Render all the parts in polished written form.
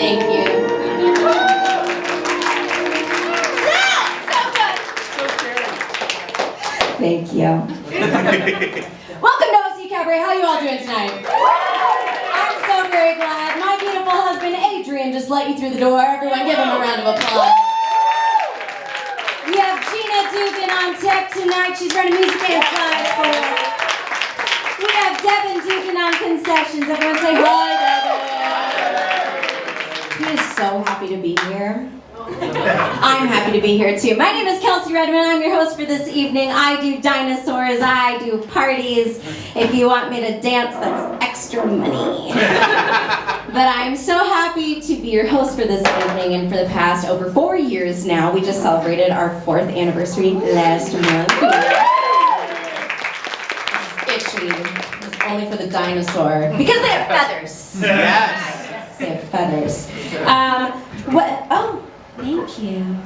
Thank you. Thank you. Welcome to KelsCabaret. How you all doing tonight? I'm so very glad. My beautiful husband Adrian just let you through the door. Everyone give him a round of applause. We have Gina Dugan on tech tonight. She's running music and slides for us. We have Devin Dugan on concessions. Everyone say hi, Devin. He is so happy to be here. I'm happy to be here too. My name is Kelsey Redmond. I'm your host for this evening. I do dinosaurs. I do parties. If you want me to dance, that's extra money. But I'm so happy to be your host for this evening, and for the past over 4 years now. We just celebrated our 4th anniversary last month. Itchy. It's only for the dinosaur. Because they have feathers. Yes. They have feathers. What? Oh. Thank you.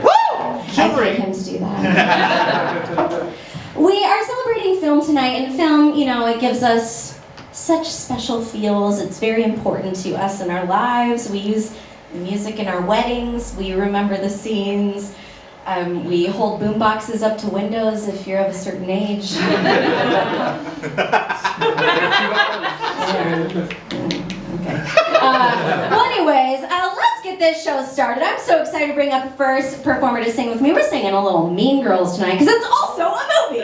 Woo! I paid him to do that. We are celebrating film tonight, and film, you know, it gives us such special feels. It's very important to us in our lives. We use the music in our weddings. We remember the scenes. We hold boom boxes up to windows if you're of a certain age. Okay. Well, anyways, let's get this show started. I'm so excited to bring up the first performer to sing with me. We're singing a little Mean Girls tonight because it's also a movie.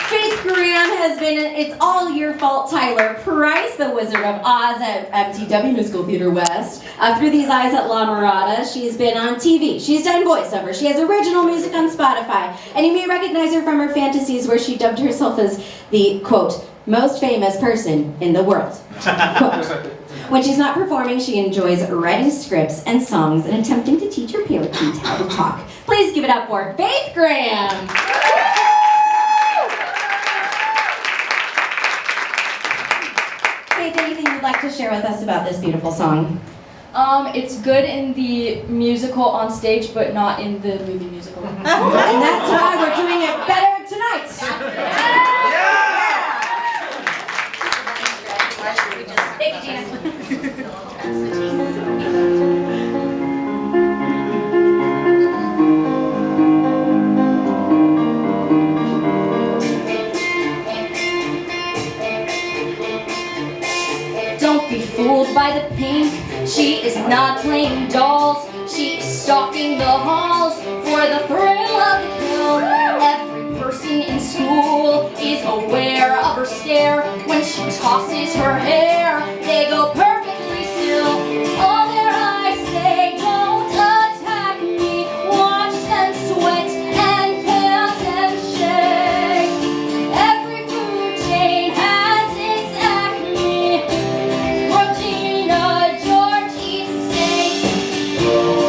Faith Graham has been in It's All Your Fault, Tyler Price, the Wizard of Oz at MTW Musical Theater West. Through These Eyes at La Mirada. She's been on TV. She's done voiceover. She has original music on Spotify. And you may recognize her from her fantasies where she dubbed herself as the, quote, most famous person in the world. Quote. When she's not performing, she enjoys writing scripts and songs and attempting to teach her parakeet how to talk. Please give it up for Faith Graham. Faith, anything you'd like to share with us about this beautiful song? It's good in the musical on stage, but not in the movie musical. And that's why we're doing it better tonight. Thank you, Gina. Don't be fooled by the pink. She is not playing dolls. She is stalking the halls for the thrill of the kill. Every person in school is aware of her stare. When she tosses her hair, they go perfectly still. All their eyes say, don't attack me. Watch them sweat and pant and shake. Every food chain has its acme. Regina George eats steak.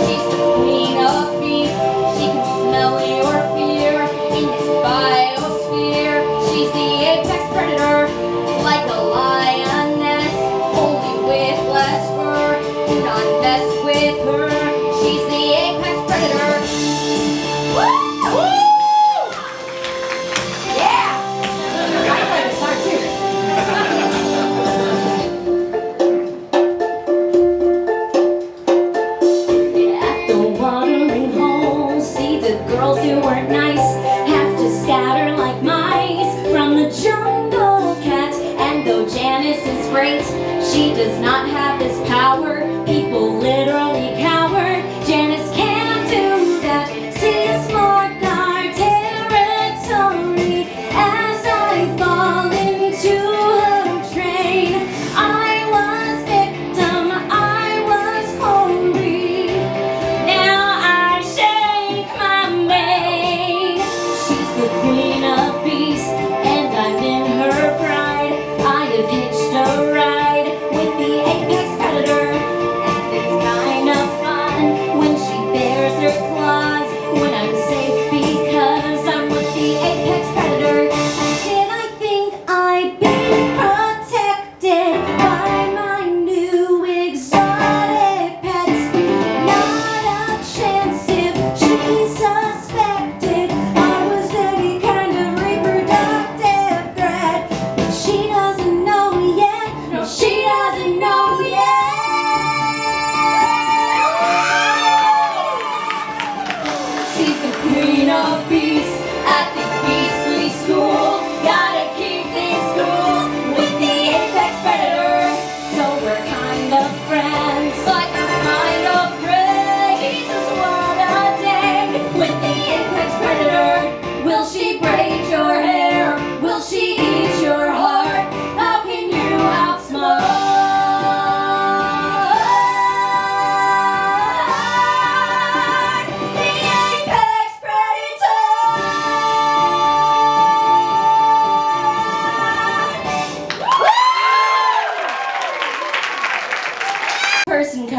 She's the queen of beasts. She can smell your fear in this biosphere. She's the apex predator, like a lioness, only with less fur. Do not mess with her. She's the apex predator. Woo! Woo! Yeah! I play the guitar too. At the watering hole, see the girls who weren't nice have to scatter like mice from the jungle cat. And though Janice is great, she does not have this power. People literally cower. Janice can't do that. See a smart guy territory as I fall into her train. I was victim, I was holy. Now I shake my mane. She's the queen of beasts, and I'm in her pride. I have hitched a ride with the apex predator.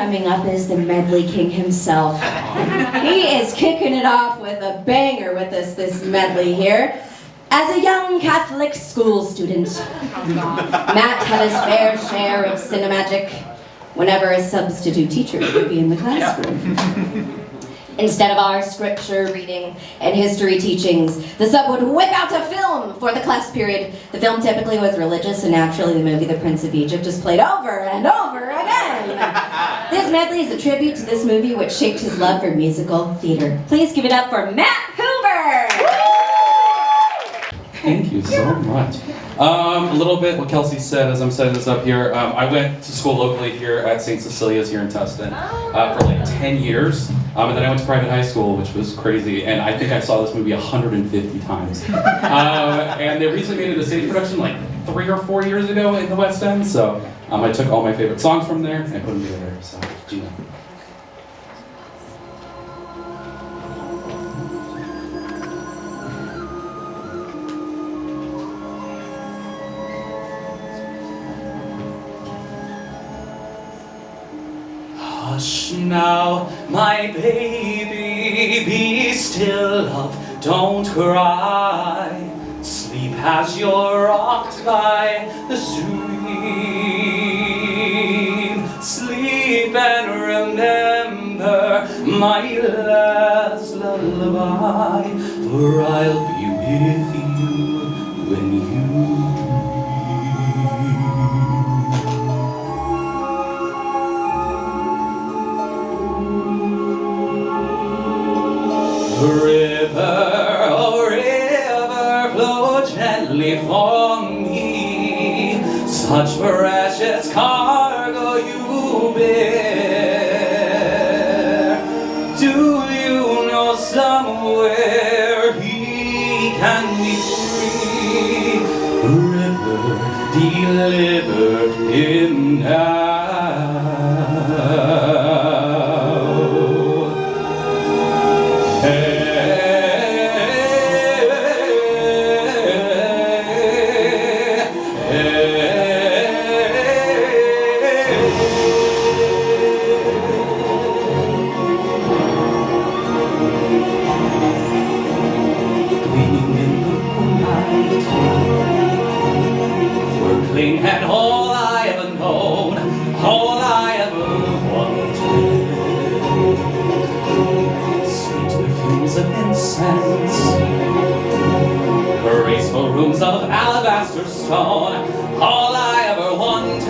coming up is the medley king himself. He is kicking it off with a banger with this medley here. As a young Catholic school student, Matt had his fair share of cinemagic whenever a substitute teacher would be in the classroom. Instead of our scripture reading and history teachings, the sub would whip out a film for the class period. The film typically was religious, and naturally the movie The Prince of Egypt is played over and over again. This medley is a tribute to this movie, which shaped his love for musical theater. Please give it up for Matt Hoover! Thank you so much. A little bit what Kelsey said as I'm setting this up here. I went to school locally here at St. Cecilia's here in Tustin for like 10 years. And then I went to private high school, which was crazy. And I think I saw this movie 150 times. And they recently made it a stage production like 3 or 4 years ago in the West End. So I took all my favorite songs from there and put them together. So, Gina. Hush now, my baby, be still, love, don't cry. Sleep as you're rocked by the stream. Sleep and remember my last lullaby, for I'll be with you when you River, oh river, flow gently for me. Such precious cargo you bear. Do you know somewhere he can be free? River, deliver him now. And all I ever known, all I ever wanted. Sweet perfumes of incense, graceful rooms of alabaster stone, all I ever wanted.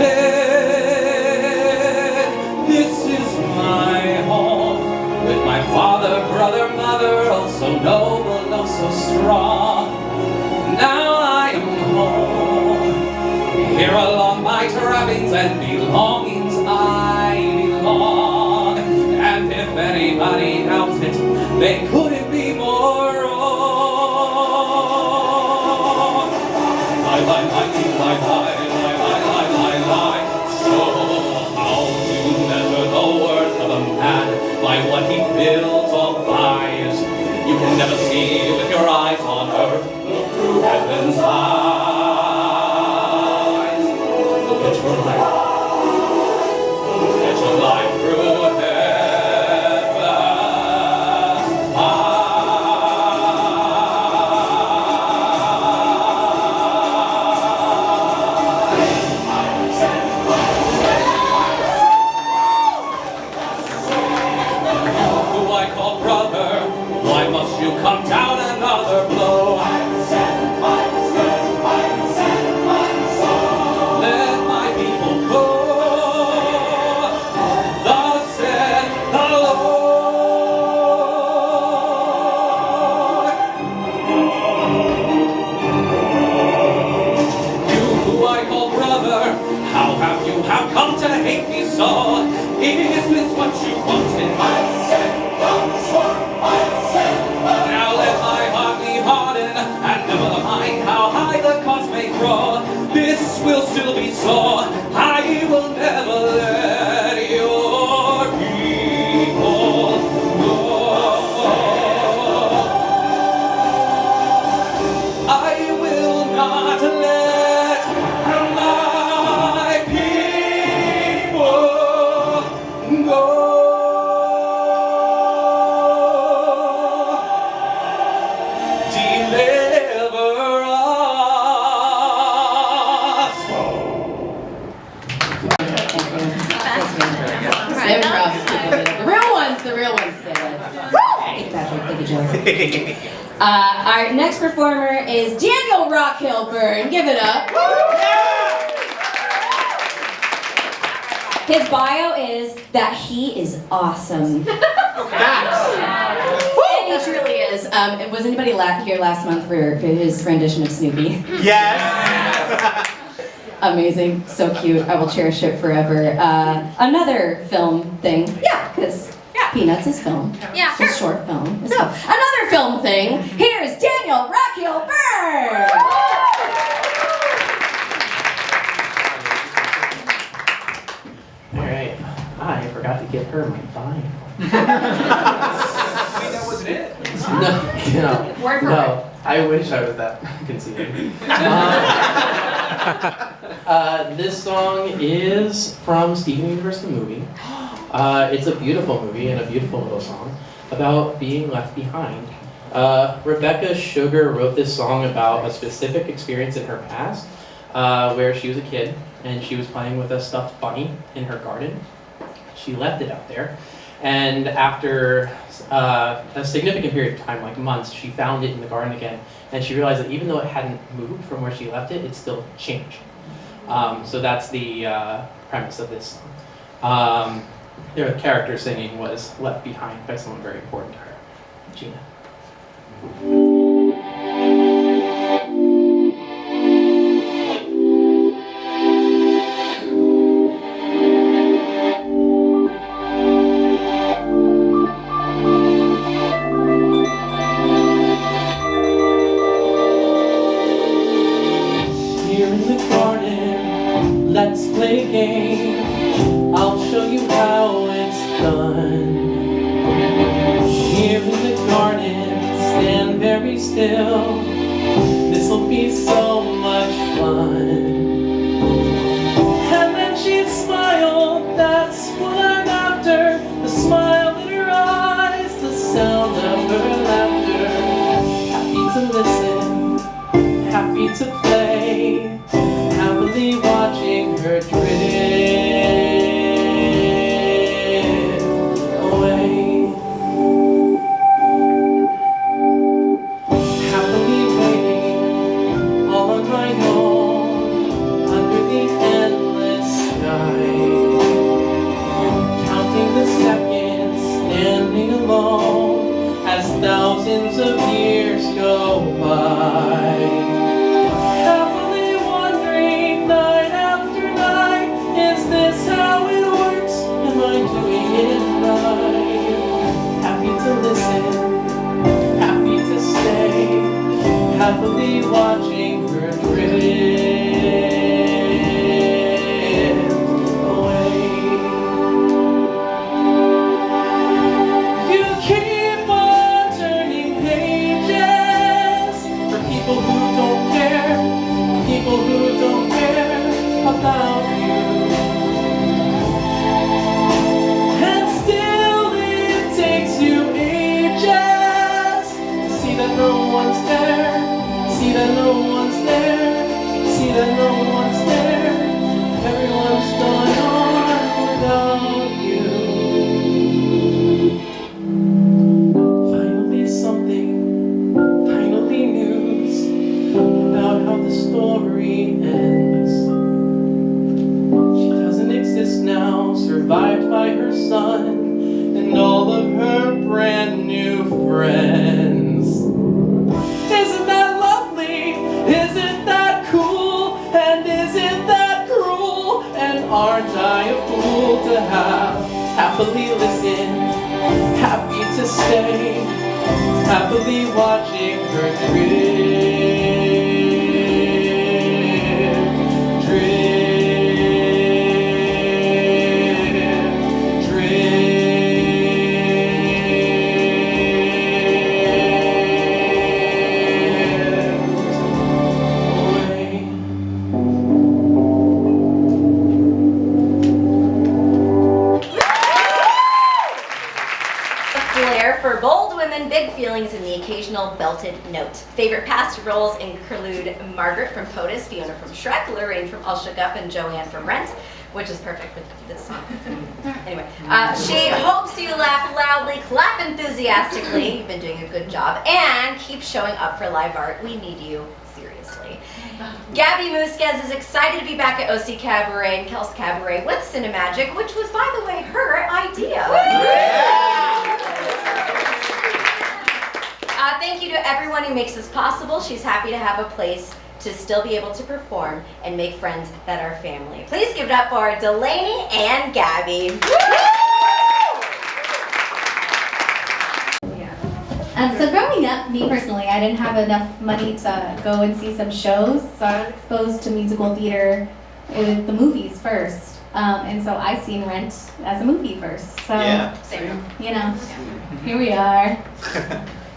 This is my home, with my father, brother, mother, oh so noble, oh so strong. Now I am home. Here along my trappings and belongings I belong. And if anybody doubts it, they couldn't be more wrong. Lie. So how to measure the worth of a man? By what he builds or buys. You can never see with your eyes on earth. Look through heaven's eyes. Get your life through heaven. Who I call brother, why must you come down another blow? Have come to hate me so. Is this what you wanted? Now let my heart be hardened, and never mind how high the cost may grow. This will still be so. I will never let your people go. I will not let go. Our next performer is Daniel Rockhill Byrne. Give it up. His bio is that he is awesome. And he truly is. Was anybody here last month for his rendition of Snoopy? Yes. Amazing, so cute. I will cherish it forever. Another film thing. Yeah, because Peanuts is film. Yeah, It's a short film. So, another film thing. Here's Daniel Rockhill Byrne. Alright, I forgot to give her my bio. Wait, that wasn't it. No, Word for no. I wish I was that conceited. This song is from Steven Universe the movie. It's a beautiful movie and a beautiful little song about being left behind. Rebecca Sugar wrote this song about a specific experience in her past where she was a kid and she was playing with a stuffed bunny in her garden. She left it out there, and after a significant period of time, like months, she found it in the garden again, and she realized that even though it hadn't moved from where she left it, it still changed. So that's the premise of this song. The character singing was Left Behind by someone very important to her, Gina. Here in the garden, let's play a game. I'll show you how it's done. Here in the garden, stand very still. This'll be so much fun. And then she smiled, that's what I'm after. The smile in her eyes, the sound of her laughter. Happy to listen, happy to play, happily watching her drift away. Happily waiting, all on my own, under the endless sky. Counting the seconds, standing alone, as thousands of years go by. Happily wondering, night after night, is this how it works? Am I doing it right? Happy to listen, happy to stay, happily watching her drift away. You keep on turning pages for people who don't care, people who don't care about you. And still it takes you ages to see that no one's there, see that no one's there, see that no one's there. Everyone's gone on without you. Finally something, finally news about how the story ends. She doesn't exist now, survived by her son and all of her brand new friends. Isn't that lovely? Isn't that cool? And isn't that cruel? And aren't I a fool to have happily listen, happy to stay, happily watching her drift, drift, drift away. Flair for bold women, big feelings, and the occasional belted note. Favorite past roles include Margaret from POTUS, Fiona from Shrek, Lorraine from All Shook Up, and Joanne from Rent. which is perfect with this song. Anyway, she hopes you laugh loudly, clap enthusiastically, you've been doing a good job, and keep showing up for live art. We need you, seriously. Gabby Musquez is excited to be back at OC Cabaret and KelsCabaret with Cinemagic, which was, by the way, her idea. Thank you to everyone who makes this possible. She's happy to have a place to still be able to perform and make friends that are family. Please give it up for Delaney and Gabby. So growing up, me personally, I didn't have enough money to go and see some shows, so I was exposed to musical theater with the movies first. And so I seen Rent as a movie first. So, you know, here we are.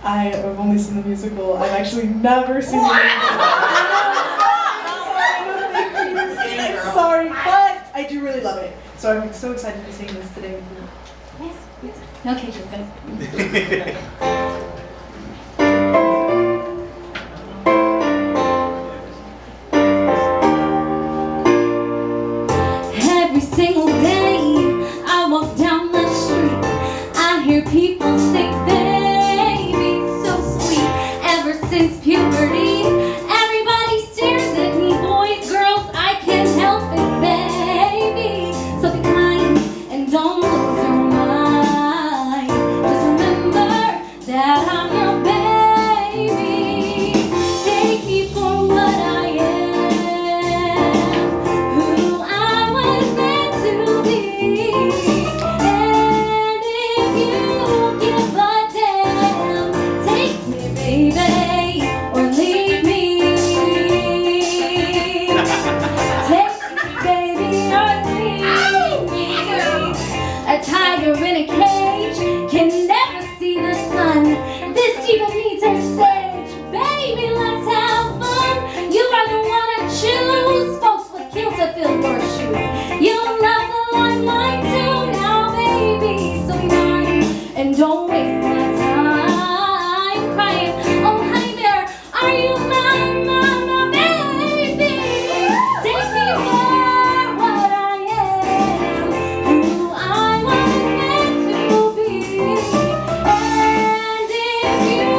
I have only seen the musical. I've actually never seen the musical. I'm sorry, but I do really love it. So I'm so excited to sing this today with you. Okay, you're good. Every single day I walk down the street, I hear people say, baby, so sweet. Ever since puberty, everybody stares at me. Boys, girls, I can't help it, baby. So be kind and don't lose your mind. Just remember that I'm your baby. Take me for what I am, who I was meant to be. And if you give a damn, take me, baby, or leave me. Take me, baby, or leave me. A tiger in a cage can never see the sun. This diva needs her stage. Baby, let's have fun. You are the one I choose. Folks would kill to fill your shoes. You love the limelight too now, baby. So be mine and don't waste my time crying. Oh, honey bear, are you mine, my baby? Take me for what I am, who I was meant to be. And if you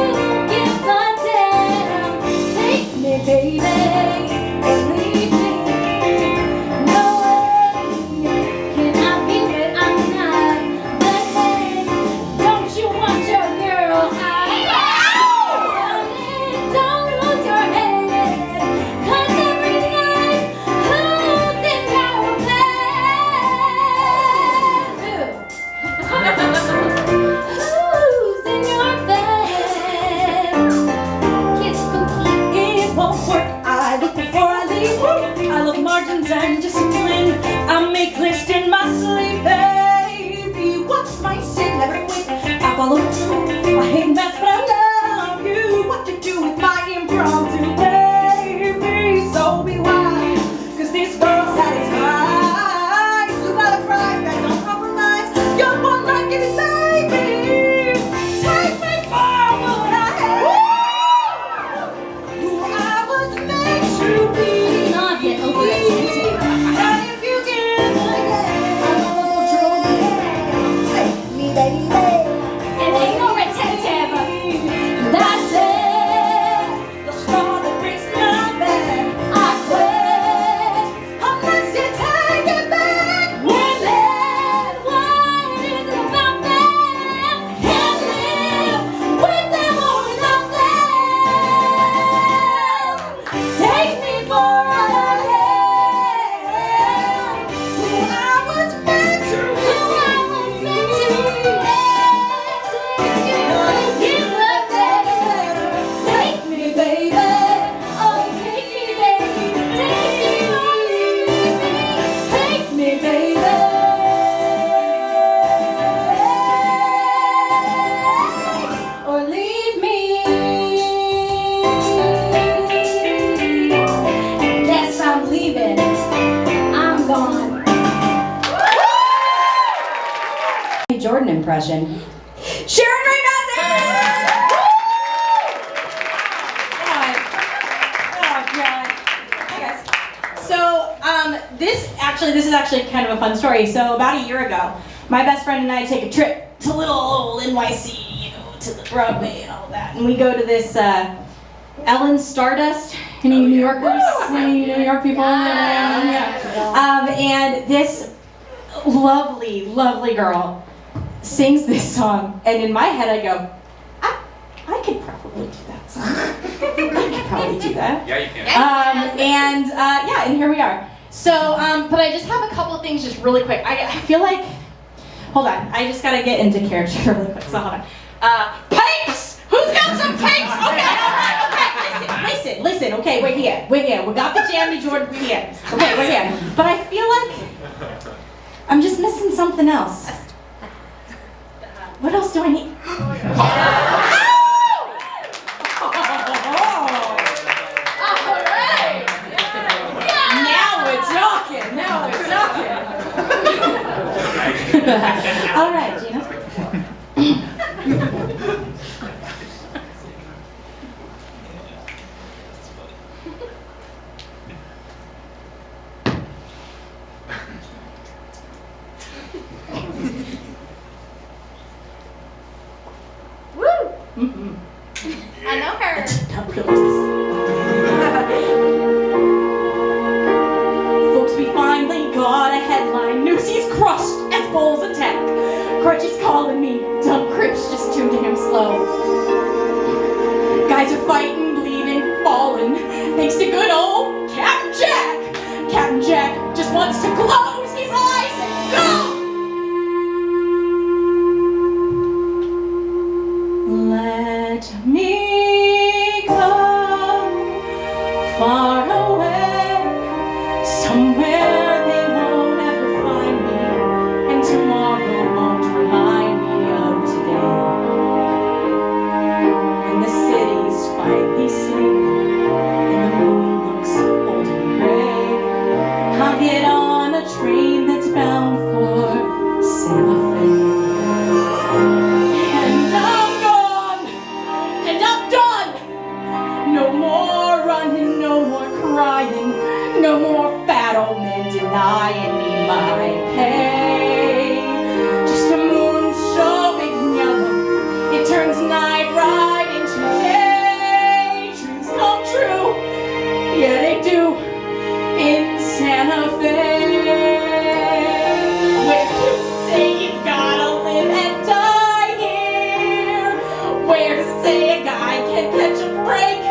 give a damn, take me, baby, or leave me. No way can I be what I'm not. But hey, don't you want your girl high? Don't lose your head, 'cause every night, who's in your bed? Who's in your bed? Kiss cookie. It won't work. I look before I leave. I love margins and discipline. I make lists in my sleep, baby. What's my sin? Never quit. I follow through. I hate mess, but I love you. What to do with my impromptu, baby? So be wise, 'cause this girl's satisfied. You got a prize that don't compromise. You're one like it, baby. Take me for what I am, who I was meant to be. Not yet overestimated. And if you give a damn, I'm a little drunk. Take me, baby. And ain't no retentive. That's it. The straw that breaks my back. I quit. Unless you take it back. Women, what is it about them? Can't live with them or without them. Take me for what I am, Who I was meant to who I was meant to be. Give a damn. Take me, baby. Oh, take me, baby. Take me, or leave me. Take me, baby. Or leave me. Guess I'm leaving. I'm gone. Jordan impression. Sharon Ray Oh, God. Hi, guys. So, this actually, this is actually kind of a fun story. So about a year ago, my best friend and I take a trip to little old NYC, you know, to the Broadway and all that. And we go to this Ellen Stardust. Any New Yorkers? Any New York people? Yeah. And this lovely, lovely girl sings this song, and in my head I go, I could probably do that song. I could probably do that. Yeah, you can. And here we are. So, but I just have a couple of things just really quick. I feel like, hold on, I just gotta get into character really quick, so hold on. Pipes! Who's got some pipes? Okay, okay, listen, okay, we're here. We got the jammy Jordan, we're here. Okay, we're here. But I feel like I'm just missing something else. What else do I need? All right, Gina. Woo! Mm-hmm. I know her. Folks, we finally got a headline. Noosey's crushed as bulls attack. Crutches calling me. Dumb Crips just too damn slow. Guys are fighting, bleeding, falling. Thanks to good old Captain Jack. Captain Jack just wants to close his eyes and go. Let me go far away, somewhere they won't ever find me, and tomorrow won't remind me of today. When the city's finally sleeping and the moon looks old and gray, I'll get on a train that's bound for Santa Fe. And I'm gone, and I'm done. No more running, no more crying, no more fat old men denying me my pay. Just a moon so big and yellow, it turns night right into day. Dreams come true, yeah they do, in Santa Fe. Where you say you gotta live and die here. Where to say a guy can catch a break.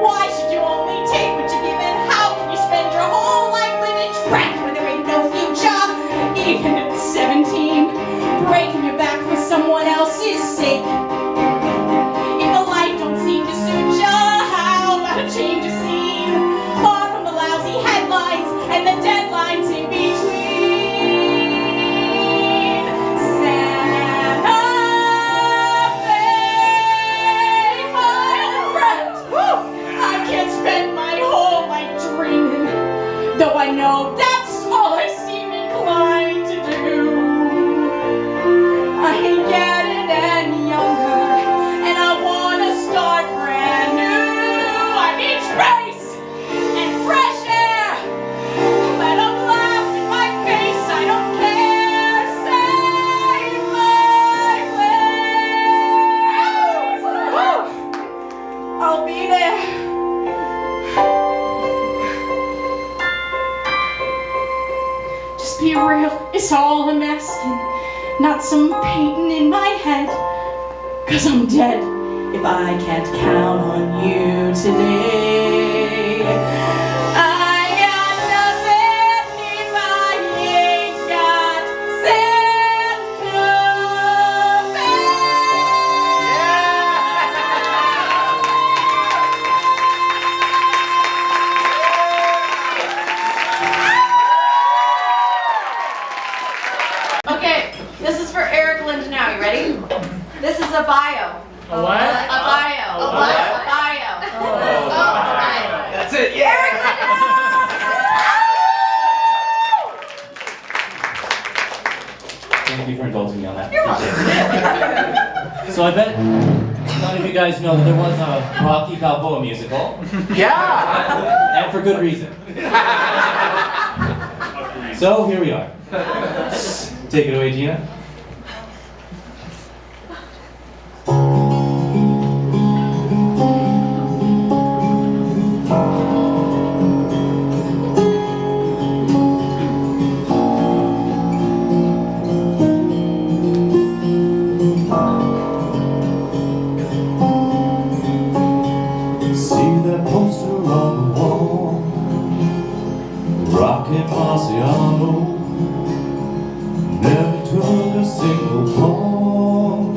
Why should you only take what you give, and how can you spend your whole life living trapped where there ain't no future? Even at 17, breaking your back for someone else's sake. If the life don't seem to suit ya, how about a change of scene? Far from the lousy headlines and the deadlines in between. Santa Fe, my old friend. Woo! I can't spend my whole life dreaming, though I know that's all I seem inclined to do. I ain't getting any younger, and I wanna start brand new. I need space and fresh air. Let 'em laugh in my face, I don't care. Save my place. I'll be there. Just be real, it's all I'm asking. Not some painting in my head. 'Cause I'm dead if I can't count on you today. I got nothing if I ain't got Santa Fe. Okay, this is for Eric Lindenau. You ready? This is a bio. A what? A bio. A what? A bio. That's it, yeah! Thank you for indulging me on that. So I bet none of you guys know that there was a Rocky Balboa musical, Yeah! and for good reason. So here we are. Take it away, Gina. See that poster on the wall, Rocket Marciano, never took a single fall.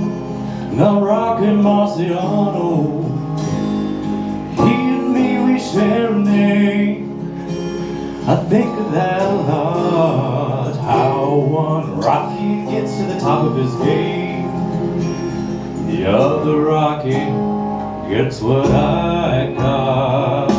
Now Rocket Marciano, he and me, we share a name. I think of that a lot, how one Rocky gets to the top of his game, the other Rocky gets what I got.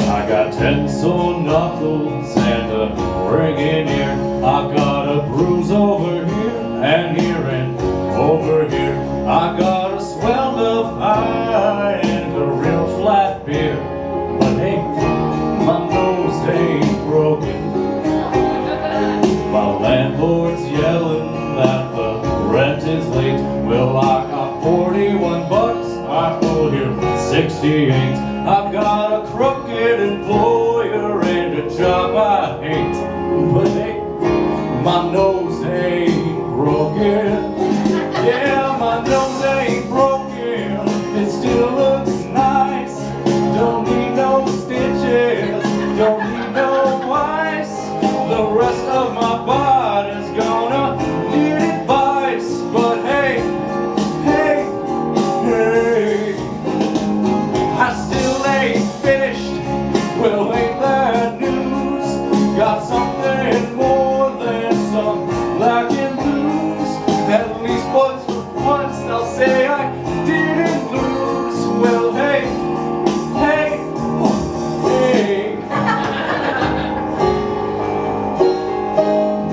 I got 10 sore knuckles and a ringing ear. I got a bruise over here and here and over here. I got a swelled up eye and a real flat beard. But hey, my nose ain't broken. My landlord's yelling that the rent is late. Well, I got 41 bucks, I owe him 68. I've got a crooked employer and a job I hate. But hey, my nose ain't broken. Yeah, my nose ain't broken. It still looks nice. Don't need no stitches, don't need no ice. The rest of my body's gonna need advice. But hey, hey, hey, I still ain't finished. Well, ain't that news? Got something more than some black and blues. At least once for once I'll say I didn't lose. Well, hey, hey, hey.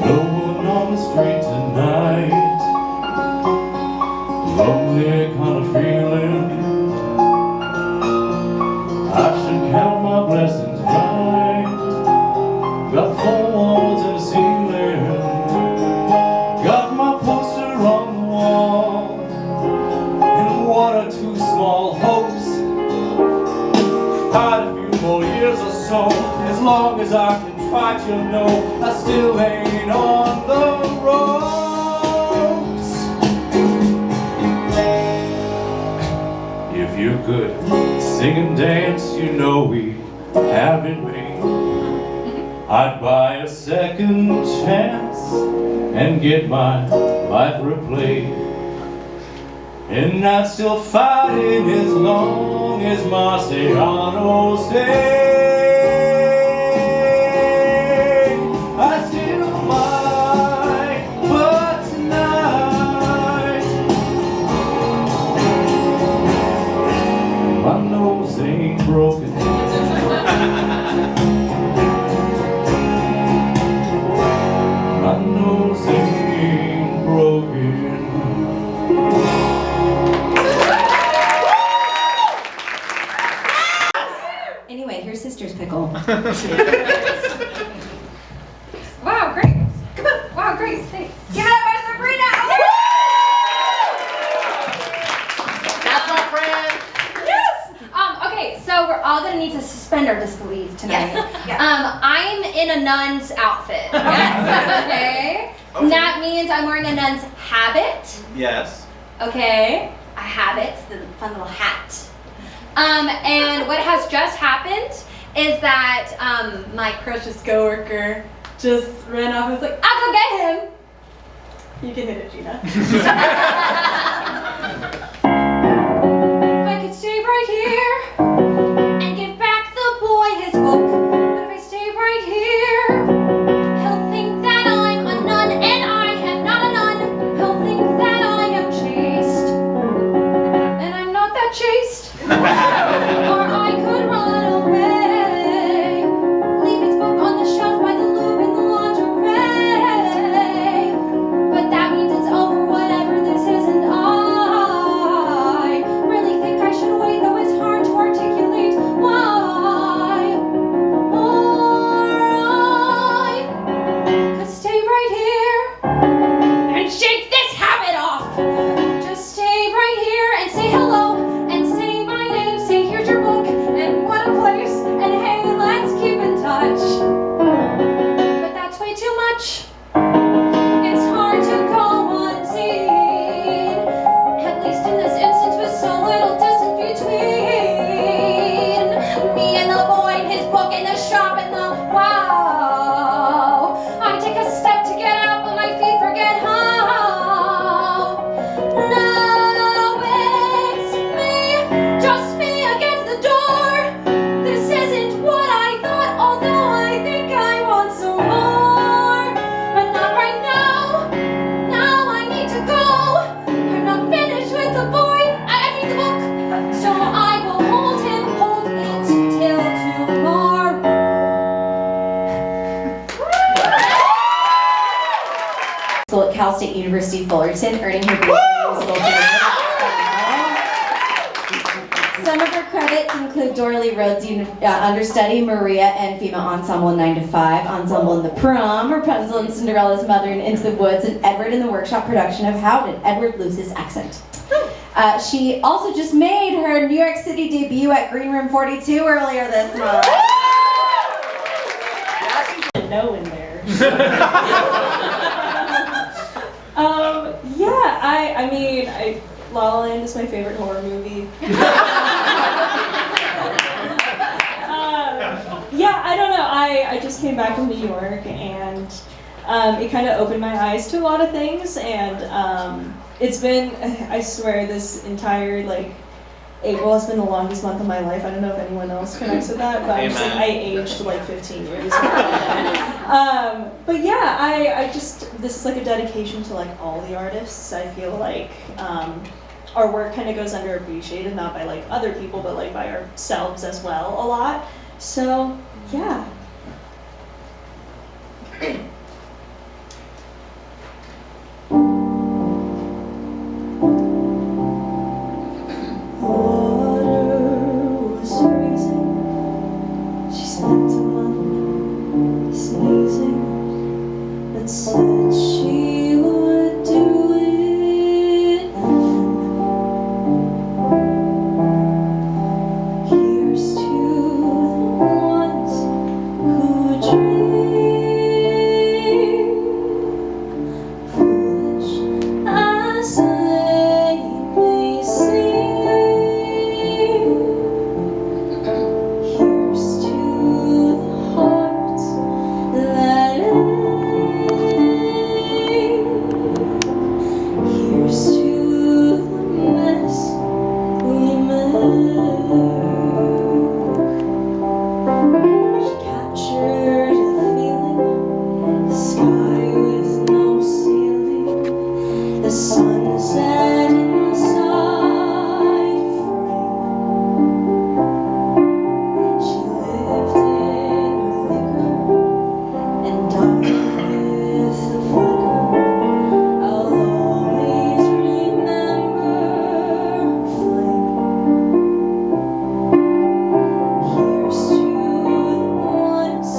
No one on the street tonight, lonely kind of feeling. I should count my blessings right. Got 4 walls and a ceiling. Got my poster on the wall, and 1 or 2 small hopes. Fight a few more years or so, as long as I can fight, you'll know I still ain't on the ropes. If you're good at sing and dance, you know we have it made. I'd buy a second chance and get my life replayed. And I'd still fighting as long as Marciano stayed. I still might, but tonight my nose ain't broken. My nose ain't broken. Anyway, here's Sister's Pickle. Wow, great. Come on. Wow, great. Thanks. Give it up for Sabrina! That's my friend. Okay, so we're all gonna need to suspend our disbelief tonight. Yes, yes. I'm in a nun's outfit. Okay. And that means I'm wearing a nun's habit. Yes. Okay. A habit, the fun little hat. And what has just happened is that my precious coworker just ran off and was like, I'll go get him. You can hit it, Gina. I could stay right here and give back the boy his book. But if I stay right here, he'll think that I'm a nun and I am not a nun. He'll think that I am chaste. And I'm not that chaste. Or I could run away, leave his book on the shelf by the lube in the lingerie. But that means it's over, whatever this Cal State University Fullerton, earning her BA musical theater. Some of her credits include Dorley Rhodes understudy, Maria, and female ensemble in 9 to 5, ensemble in The Prom, Rapunzel and Cinderella's Mother in Into the Woods, and Edward in the Workshop production of How Did Edward Lose His Accent? She also just made her New York City debut at Green Room 42 earlier this month. No in there. Yeah, I mean, La La Land is my favorite horror movie. Yeah, I don't know. I just came back from New York, and it kind of opened my eyes to a lot of things, and it's been, I swear, this entire, like, April has been the longest month of my life. I don't know if anyone else connects with that, but I'm just like, I aged like 15 years. But yeah, I just, this is like a dedication to like all the artists. I feel like our work kind of goes underappreciated, not by like other people, but like by ourselves as well a lot. So yeah. Said she would do it again. Here's to the ones who dream, foolish as they may seem. Here's to the hearts that here's to the mess we make. She captured a feeling, the sky with no ceiling, the sunset inside frame. She lived in her liquor and died with the flicker. I'll always remember flame. Here's to the ones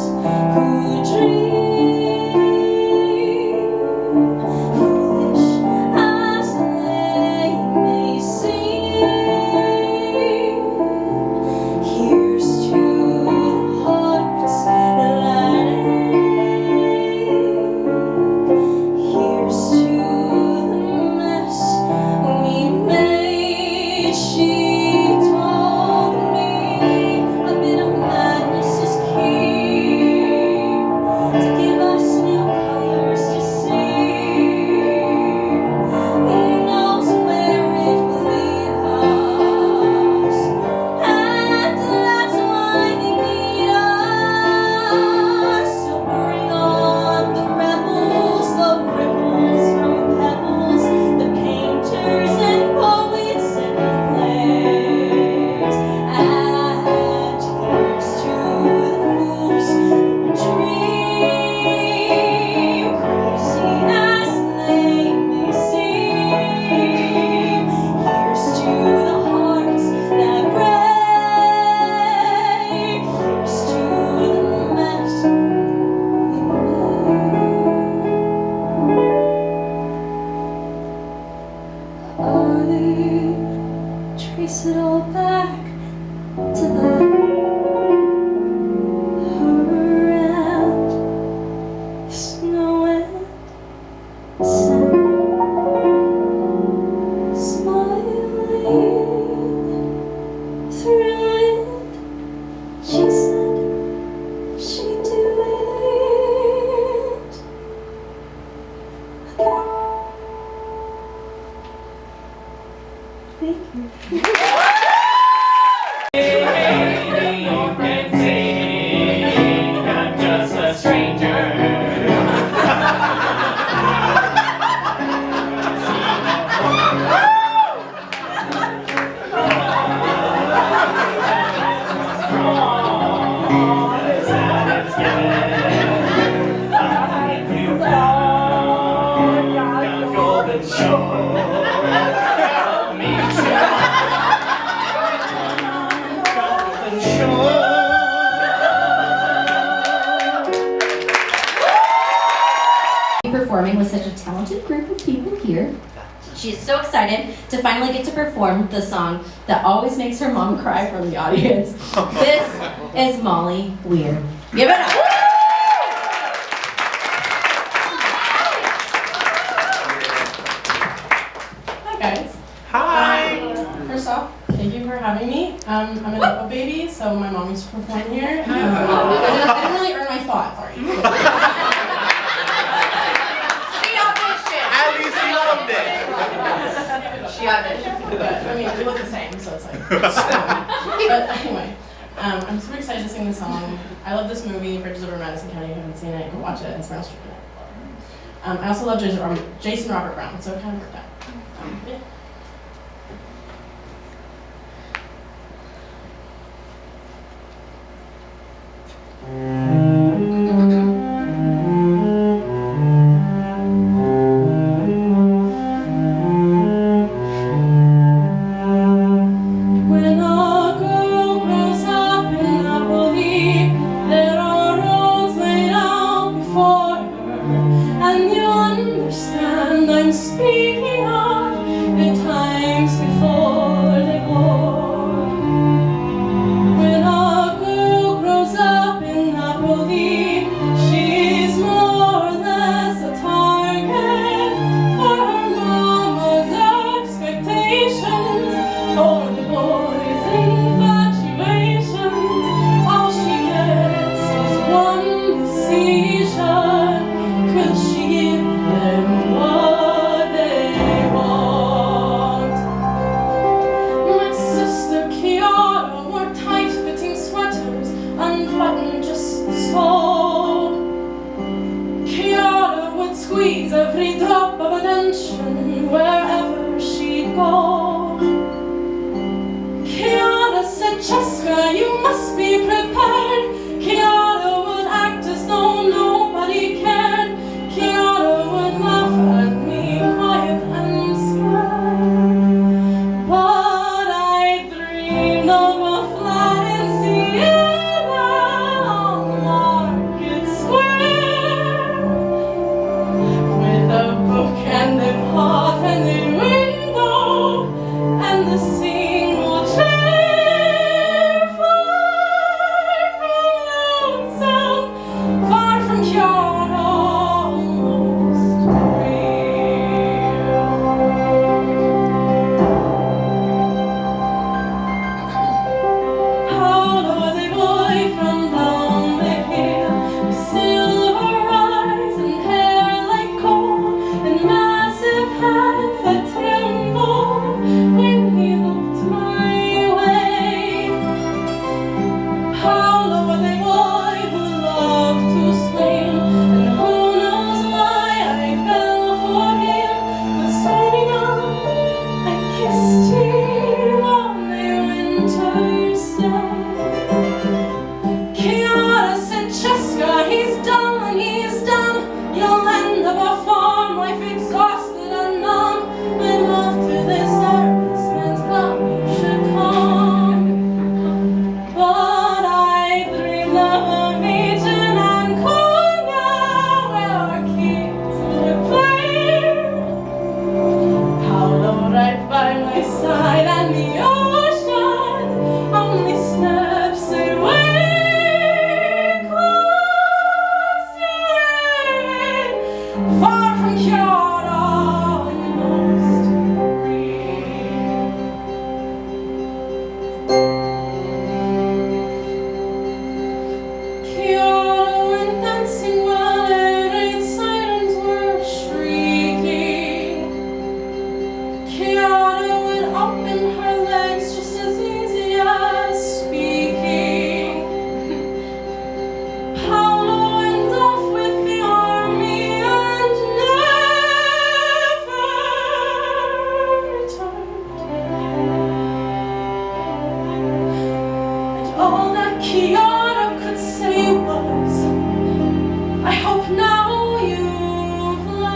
who dream, foolish as they may seem. Here's to the hearts that ache. Here's to the mess we made. She told me a bit of madness is key, to give us new colors to see. Who knows where it will lead us? And that's why they need us. So bring on the rebels, the ripples from pebbles, the painters and poets and plays. And here's to the fools who dream, crazy as they may seem. Here's to the hearts that break. Here's to the mess we make. I trace it all back to that her and snow and sand, smiling through it. She said she'd do it again. Thank you. I'm just a stranger. She is so excited to finally get to perform the song that always makes her mom cry from the audience. This is Molly Weir. Give it up. Hi guys. Hi. First off, thank you for having me. I'm an Apple baby, so my mom used to perform here. I didn't really earn my spot, sorry. She auditioned. At least you loved it. She auditioned. But I mean, we look the same, so it's like. But anyway, I'm super excited to sing this song. I love this movie, Bridges Over Madison County. If you haven't seen it, go watch it. It's Meryl Streep in it. I also love Jason Robert Brown, so it kind of worked out. Yeah. When a girl grows up in Napoli, there are roads laid out before her, and you understand I'm speaking of the times before the war. When a girl grows up in Napoli, she's more or less a target for her mama's expectations, for the boys' infatuations. All she gets is one decision: will she give them what they want? My sister Kiara wore tight-fitting sweaters, unbuttoned just so. Kiara would squeeze every drop of attention wherever she'd go. Kiara said, Cheska, you must be prepared. Kiara would act as though nobody cared. Kiara would laugh at me, quiet and scared. But I dreamed of a flat in Siena on Market Square, with a book and a pot and a window and the single chair, far from Kyoto, almost real. Paolo was a boy from down the hill, with silver eyes and hair like coal, and massive hands that trembled when he looked my way. Paolo was a boy who loved to swim, and who knows why I fell for him. But starting up, I kissed him on a winter's day. Kiara said, Cheska, he's dumb and he's dumb. You'll end up a farm life exhausted and numb. I'm off to the servicemen's club, you should come. But I dreamed of a beach in Ancona where our kids would play. Paolo right by my side and the ocean only steps away. Close to living, far from Kyoto, almost real. Kyoto went dancing while air raid sirens were shrieking. Kiara would open her legs just as easy as speaking. Paolo went off with the army and never returned. And all that Kiara could say was, I hope now you've learned.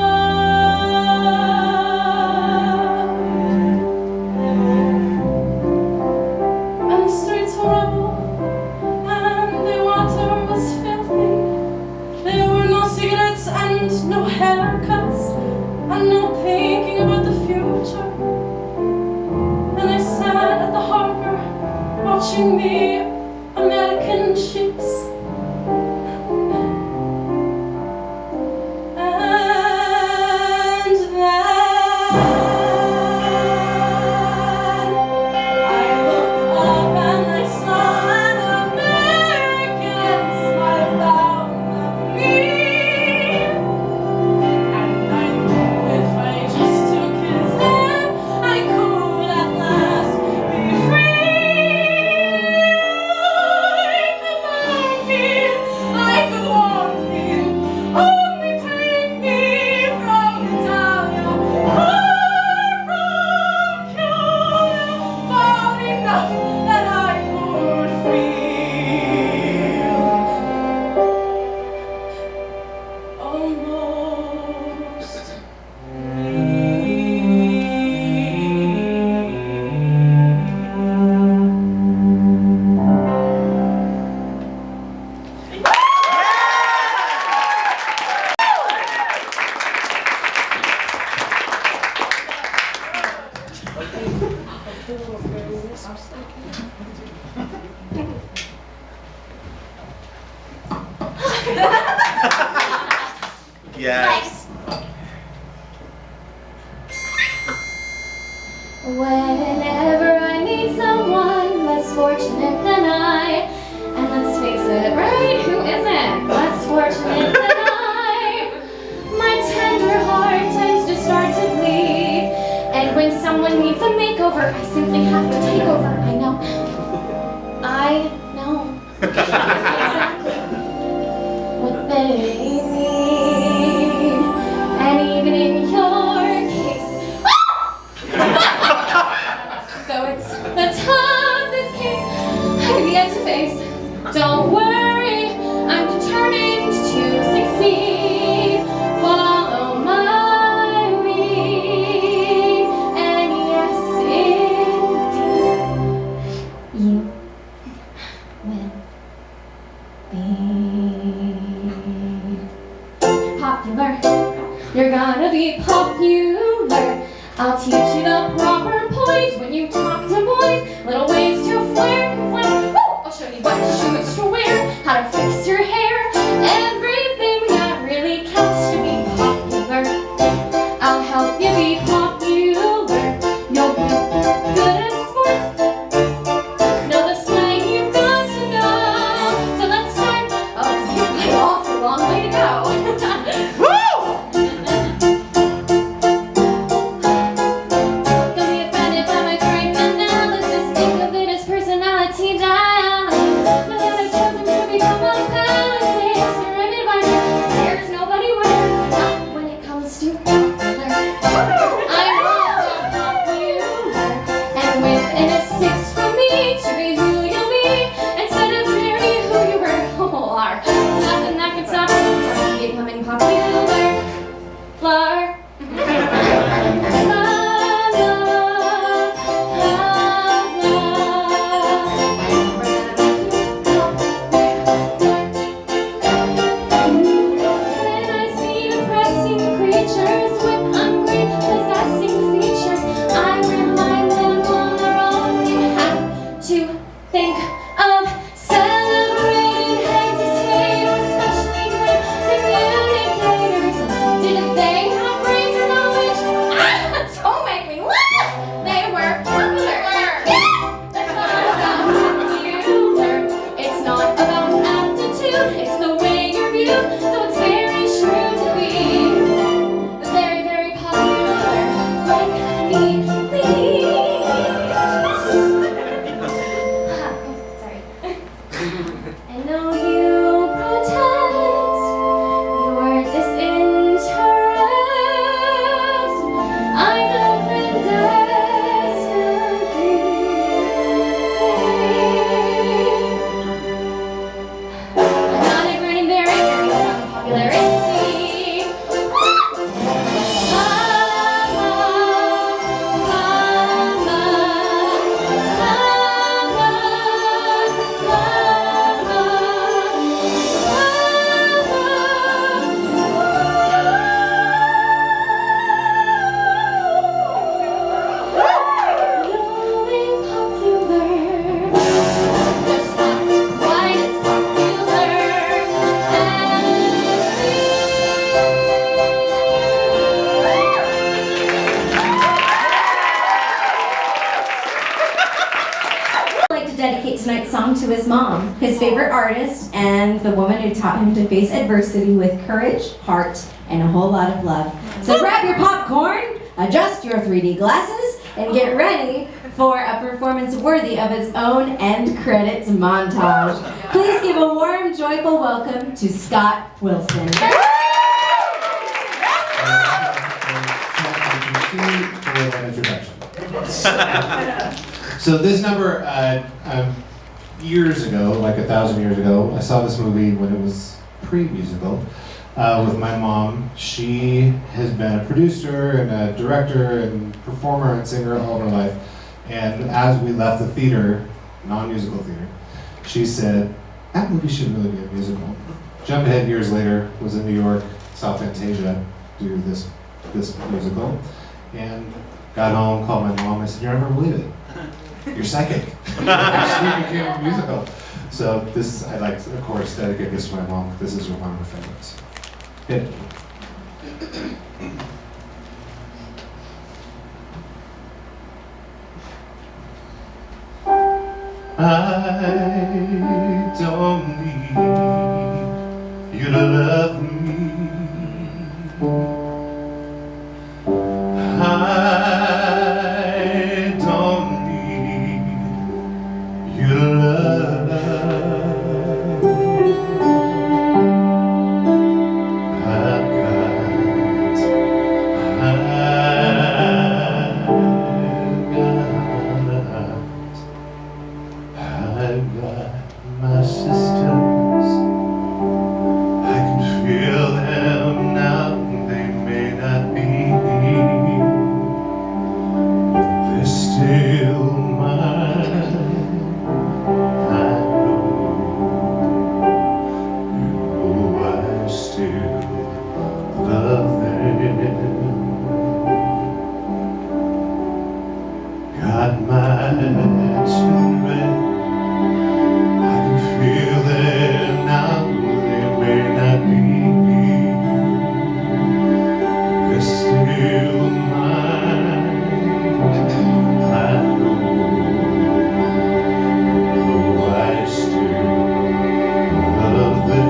watching the American ships. And then I looked up and I saw an American smile down at me. And I knew if I just took his hand, I could at last be free. I could love him, I could want him, only take me from Italia, far from Cuba, far enough that I could feel almost Yes. Whenever I meet someone less fortunate than I, and let's face it, right? Who isn't less fortunate than I? My tender heart tends to start to bleed, and when someone needs a makeover, I simply have to take over. I know. Exactly what they need, and even in your case. So it's the toughest case I've yet to face. Don't worry, I'm determined to succeed. Follow my lead, and yes, indeed, you will be popular. You're gonna be popular. I'll teach you the proper poise when you talk to boys. Little ways to flirt, flirt. Woo! I'll show you what shoes to wear, how to fix your hair, everything that really counts to be popular. I'll help you be popular. You'll be good at sports. Know the slang you've got to know. So let's start. Oh, 'cause you've got an awful long way to go. Don't be offended by my frank analysis. Think of it as personality dialysis. But then I've chosen to become a palisade. Surrounded by me, there's nobody worse. Not when it comes to popular. I'm all about popular. And with an assist from me to be who you'll be, instead of merely who you were. Are nothing that can stop you from becoming popular. Flar. When I see depressing creatures with hungry, possessing features, I remind them on their own. You have dedicate tonight's song to his mom, his favorite artist, and the woman who taught him to face adversity with courage, heart, and a whole lot of love. So grab your popcorn, adjust your 3D glasses, and get ready for a performance worthy of its own end credits montage. Please give a warm, joyful welcome to Scott Wilson. For that introduction. So this number, years ago, like 1,000 years ago, I saw this movie when it was pre-musical with my mom. She has been a producer and a director and performer and singer all her life. And as we left the theater, non-musical theater, she said, that movie should really be a musical. Jumped ahead years later, was in New York, saw Fantasia do this musical, and got home, called my mom, I said, you'll never believe it. You're psychic. It actually became a musical. So this, I'd like to, of course, dedicate this to my mom. This is one of my favorites. Hit it. I don't need you to love me. I don't need you to love. I've got my sisters. I can feel them now. They may not be. They're still mine. I know I still love them. Got my children. I can feel them now. They may not be. They're still mine. I know I still love them.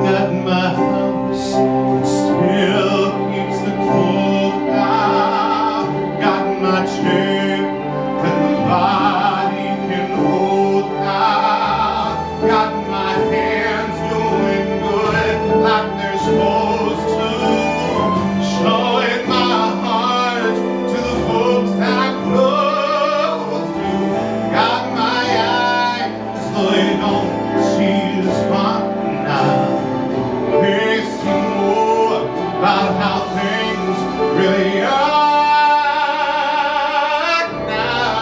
Got my house, it still keeps the cold out. Got my chair that the body can hold out. Got my hands doing good like they're supposed to. Showing my heart to the folks that I'm close to. Got my eyes so they don't see the spot now. They see more about how things really are now.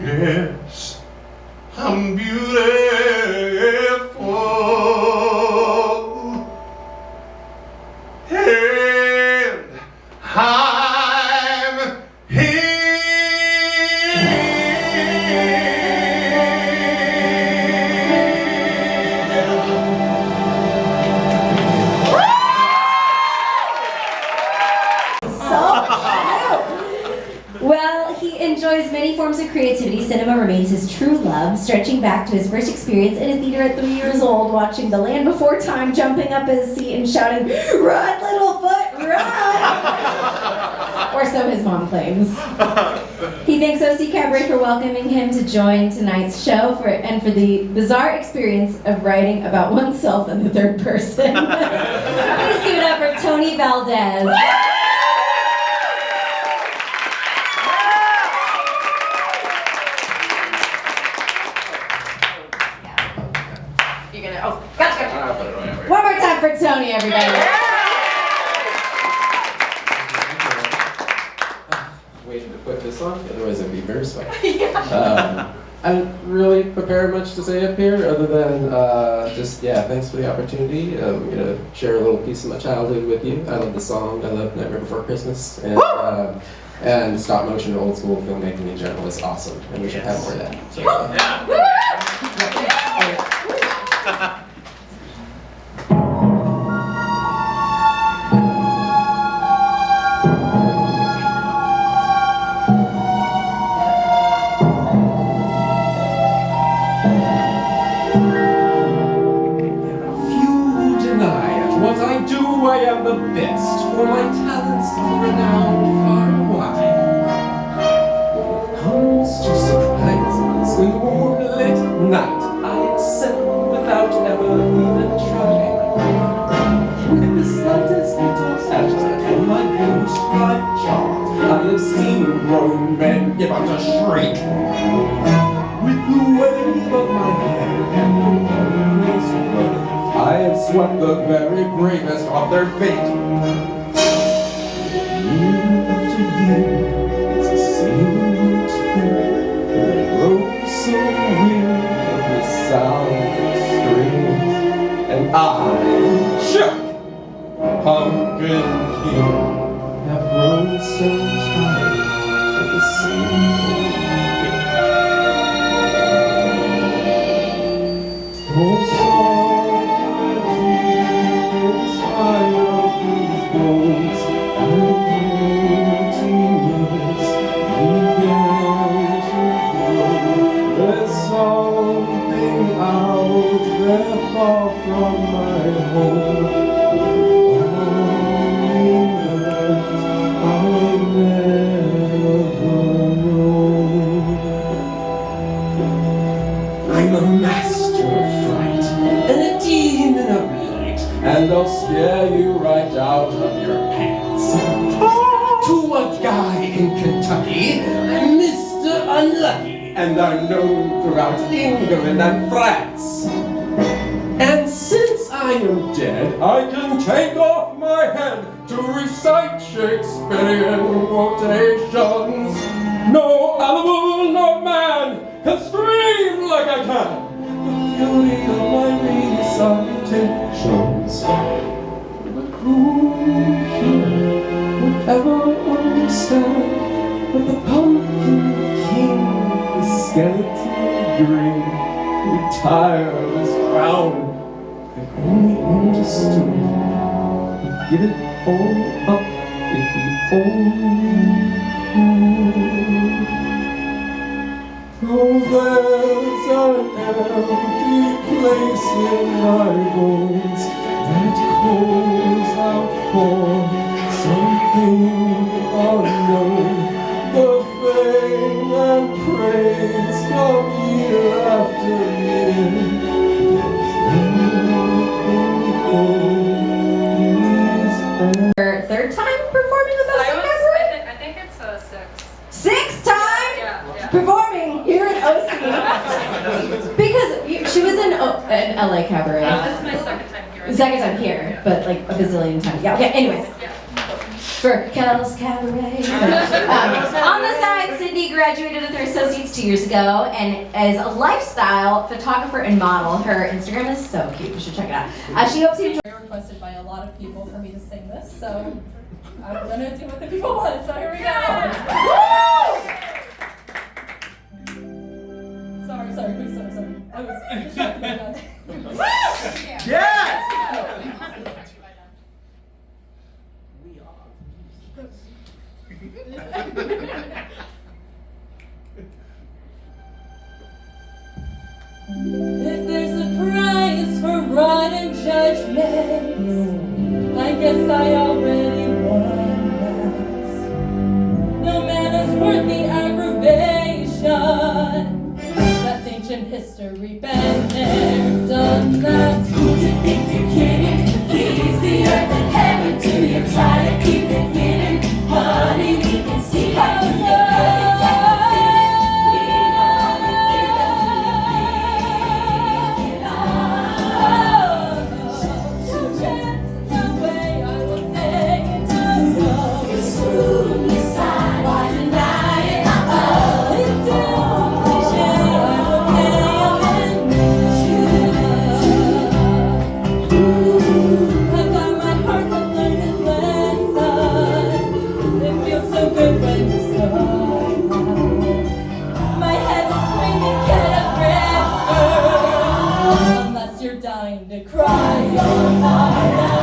Yes, I'm beautiful. And I'm Well, he enjoys many forms of creativity. Cinema remains his true love, stretching back to his first experience in a theater at 3 years old, watching The Land Before Time, jumping up his seat and shouting, "Run, Littlefoot, run!" Or so his mom claims. He thanks OC Cabaret for welcoming him to join tonight's show and for the bizarre experience of writing about oneself in the third person. Please give it up for Tony Valdez. One more time for Tony, everybody. Waiting to put this on, otherwise it'd be very sweaty. I don't really prepare much to say up here, other than thanks for the opportunity. I'm gonna share a little piece of my childhood with you. I love the song. I love Nightmare Before Christmas, and stop motion old school filmmaking in general is awesome, and we should have more of that. So, I am the best, for my talents are renowned far and wide. Comes to surprises in moonlit night, I excel without ever even trying. With the slightest little effort on my ghost-like charm, I have seen grown men give out a shriek. With the wave of my hand and the endless road, I have swept the very bravest off their feet. Year after year, it's the same tune. They grow so weary of the sound of strings. And I, Chuck, the Pumpkin King, have grown so tired of the same old thing. Far from my home, I'll never know. I'm a master of fright and a demon of light, and I'll scare you right out of your pants. To a guy in Kentucky, Mr. Unlucky, and I'm known throughout England and France. And since I am dead, I can take off my head to recite Shakespearean quotations. No animal, no man can scream like I can with the fury of my recitations. But who here would ever understand that the Pumpkin King, the skeleton grin, retire his crown, if only understood, he'd give it all up if he only could. Oh, there's an empty place in my bones that calls out for something unknown. The fame and praise come year after year. Her third time performing with us at Cabaret? I think it's sixth. Sixth time Yeah. performing here at OC. Because she was in LA Cabaret. This is my second time here. Second time here, but like a bazillion times. Yeah, okay, anyways. Yeah. for KelsCabaret. On the side, Cindy graduated with her associates 2 years ago and is a lifestyle photographer and model. Her Instagram is so cute. You should check it out. She hopes you enjoy. Requested by a lot of people for me to sing this, so I'm gonna do what the people want. So here we go. Sorry. I was distracted by that. Yes! If there's a prize for right and judgment, I guess I already won that. No man is worth the aggravation. That's ancient history, been there, done that. Who do you think you're kidding? Please the earth and heaven. Do you try to keep it hidden? Honey, we can see how you look. Dying to cry your heart out.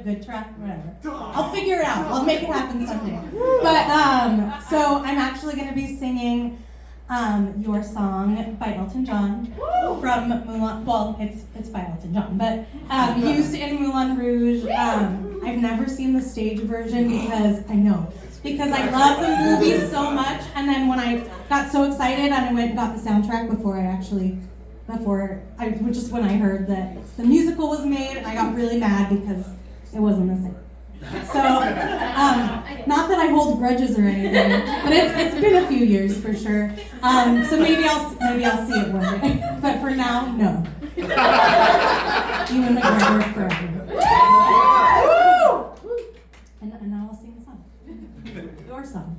Good track, whatever. I'll figure it out. I'll make it happen someday. But so I'm actually going to be singing your song by Elton John from Moulin. Well, it's by Elton John, but used in Moulin Rouge. I've never seen the stage version because I love the movie so much. And then when I got so excited and I went and got the soundtrack when I heard that the musical was made, and I got really mad because it wasn't the same. So, not that I hold grudges or anything, but it's been a few years for sure. So maybe I'll see it one day. But for now, no. Ewan McGregor forever. And now I'll sing a song. Your song.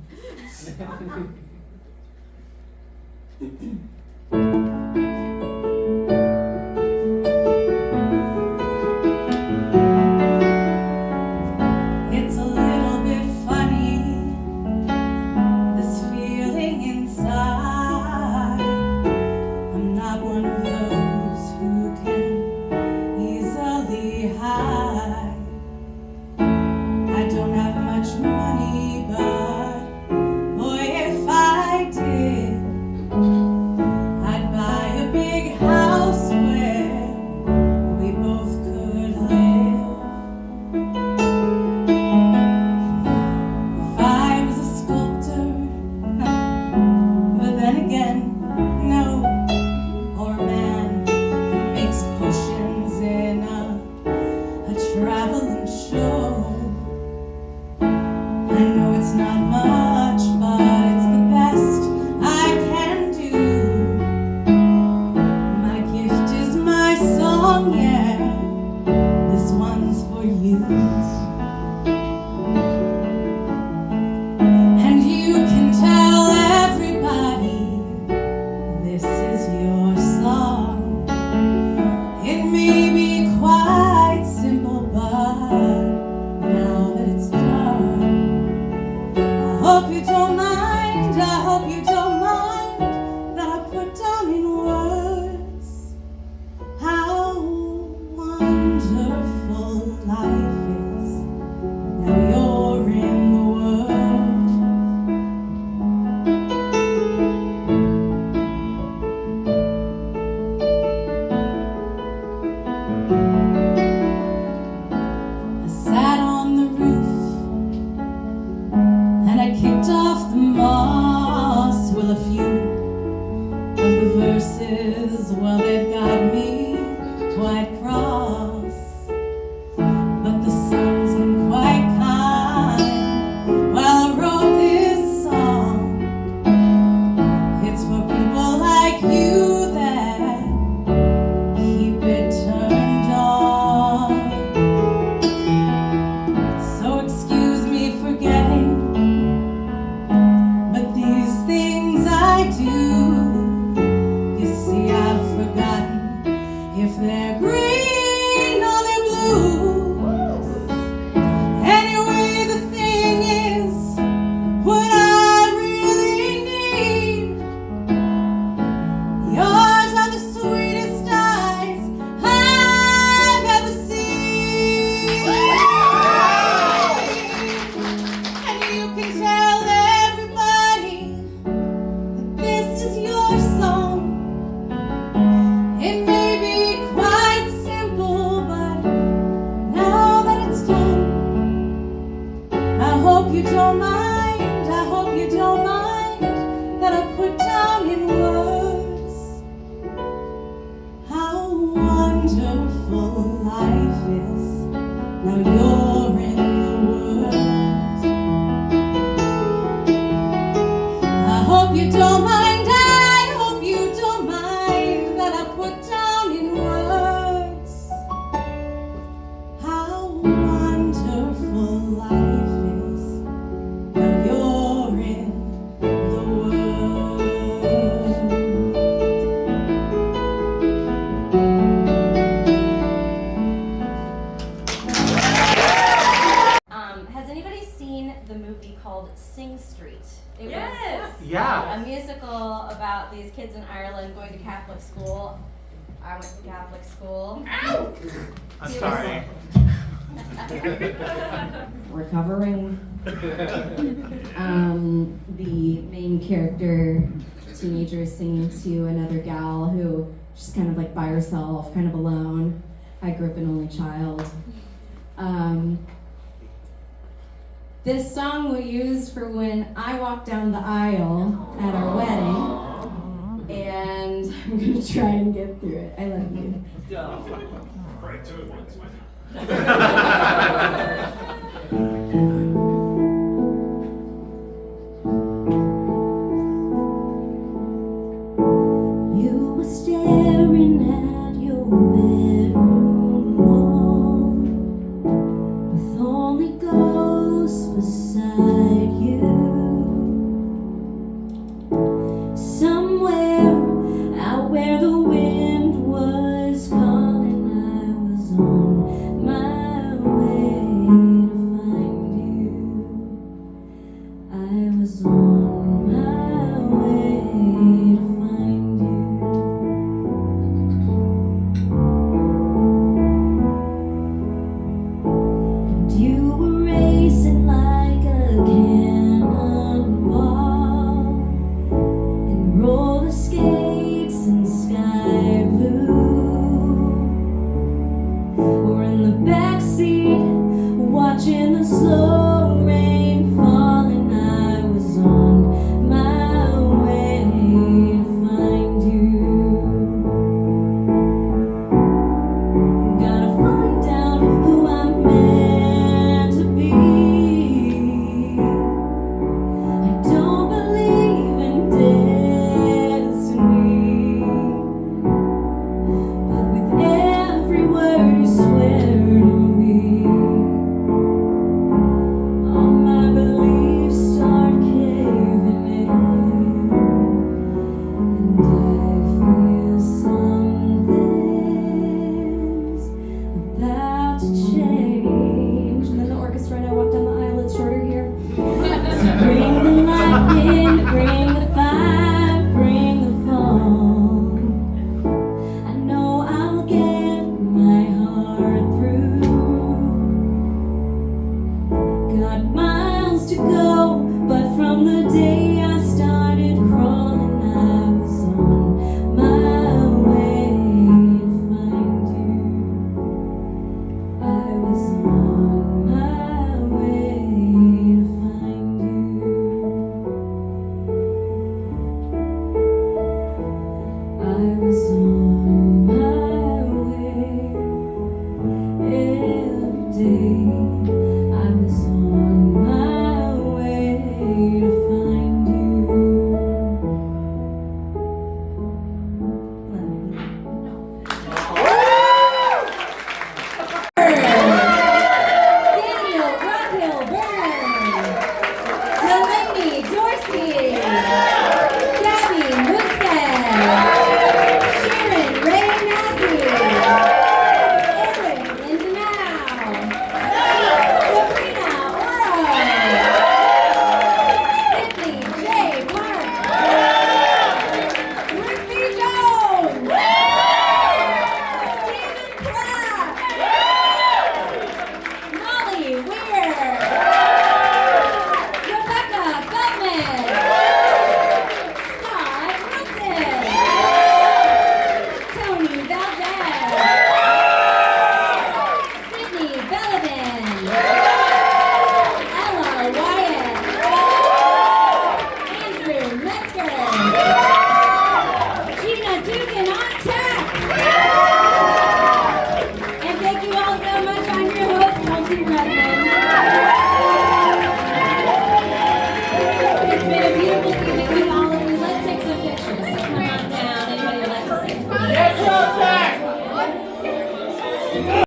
don't mind, I hope you don't mind that I put down in words how wonderful life is. Now you're in the world. I sat on the roof and I kicked off the moss. Well, a few of the verses, well, they've got me quite cross. But the sun's been quite kind while I wrote this song. It's for people like you that keep it turned on. So excuse me for getting, but these things I do, you see I've forgotten if they're green or they're blue. Anyway, the thing is, what I really need, yours are the sweetest eyes I've ever seen. And you can tell everybody that this is your song. It may be quite simple, but now that it's done, I hope you don't mind, I hope you don't mind that I put down in words how wonderful life is. Now you're in the world. I hope you don't mind, I hope you don't mind that I put down in words how wonderful life is. Now you're in the world. Has anybody seen the movie called Sing Street? It Yes. was Yeah. a musical about these kids in Ireland going to Catholic school. I went to Catholic school. I'm sorry. Recovering. The main character, teenager, is singing to another gal who she's kind of like by herself, kind of alone. I grew up an only child. This song we used for when I walked down the aisle at our wedding, and I'm gonna try and get through it. I love you. Right to it once. You were staring at your bedroom wall with only ghosts beside you. Somewhere out where the wind was calling, I was on my way to find Bye.